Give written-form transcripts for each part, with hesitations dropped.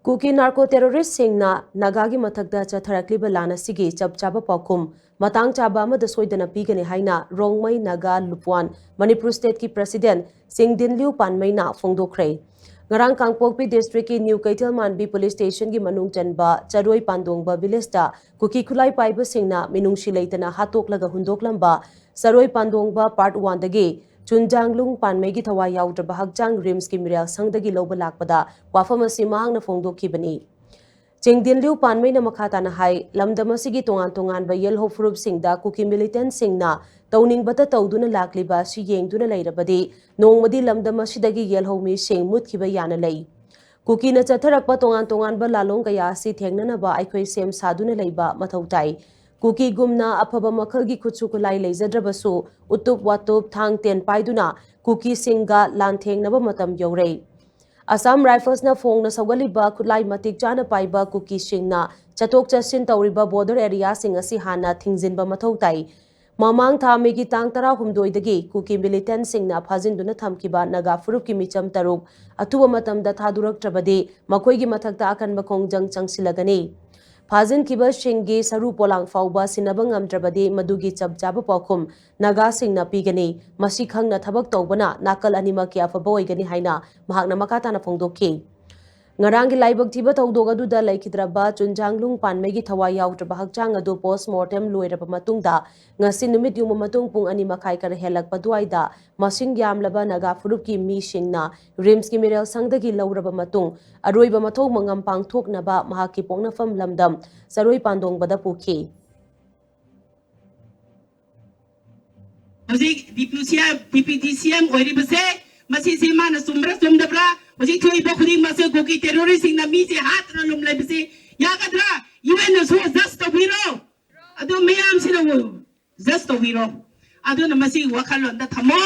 cookie narco terrorist सिंगना नागागी मथक्ता चथरक्लिबा लान सिगी चप चाबा पाउकुम मतंग चाबा अमदा सोइदना पीगने हाइना Rongmei Naga लुपवान Manipur state की president सिंगदिनलिउ पानमईना फोंदोखरे ngarang kangpokpi district ki new kaitel manbi police station ki manung chanba charoi pandongba village ta kuki khulai paiba singna minungshi leitana hatoklaga hundoklamba saroi pandongba part 1 dagi chunjanglung panmei gi thawai yaudrba hakjang rims ki miral sangdagi loba lakpada wafam asi mahangna phongdokhibani Chingdinliu panmei na makhatana hai lamdamasigi tongan ba yelho furup singda kuki militant singna tauning bata tauduna lakliba si yengduna leirabadi nongmadi lamdamasidagi yelho mi sing mutkhiba yana lei kuki na chatharakpa tongan ba lalong kaya si thengnana ba aikhoi sem saduna leiba mathautai kuki gumna aphaba makhalgi khutsu kulai leijadrabasu utup watup thang ten paiduna kuki singa lanthengnaba matam yaurei Assam Rifles na phone na sawaliba kulai matik chana paiba kuki singna chatok chasin tawriba border area sing asi hana thingjinba mathautai mamang thame gi tang tara humdoi dagi kuki militant singna phajinduna thamkiba naga furup ki micham taruk athuba matamda thadurak trabadi makoi gi mathakta akanba khongjang changsilagani Phajin kiba singgi saru polang fauba sinabang amdrabadi madugi chapjaba pakhum naga singna pigani masi khangna thabak tawbana nakal anima ki afaba oigani haina mahakna makatana phongdokhi ngarangi laibak thiba tawdog aduda laikhidraba chunjanglung panmegi thawai yautraba hakjang adu post mortem loiraba matungda ngasi numit yuma matung pung ani makhai kar helak paduaida masing yamlaba naga furup ki mi singna rims ki mirel sangdagi lauraba matung aroiba mathau mangam pangthoknaba mahaki pongnafam lamdam saroi pandong bada pukhi Hozik DPDCM oiribase masi se mana sumra sumdabra hozik thoi bokhuring mase goki terrorist sing na mi se hat na lum lebse ya kadra UN na so just to hero adu mayam sina wo just to hero adu na masi wakhalon da thamo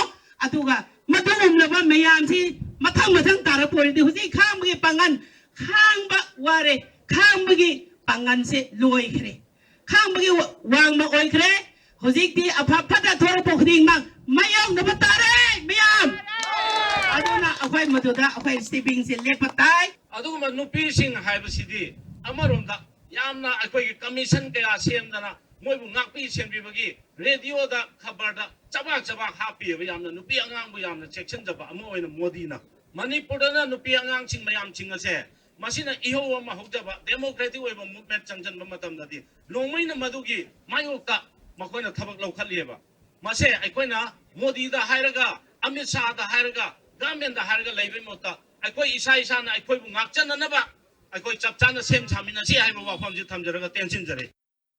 adu ga matum laba mayam si mathang tara poldi hozik khang gi pangan khang ba ware khang gi pangan se loi khre khang gi wang ma oi khre Hozik di apa pada thora pokring mang mayong na batare mayam aduna akwai maduda akwai stepping se lepatai aduma nupi sing haibasidi amaronda yamna akwai commission kaya semdana moibu ngakpi sembibagi radio da khabar da chaba happy yamna nupi angang bu yamna section jaba amo oina modi na manipur da nupi angang ching mayam chingase masina iho ma hokjaba democratic oiba movement changjan ba matam dadi longmaina madugi mayokta makoina thabak laukhalieba mase aikoina modi da hairaga amit shah da hairaga government da hairaga leibe mota aikoi isa na aikoi bu ngakchan na ba aikoi chapchan na sem chamina si haiba wafam ji thamjaraga tension jare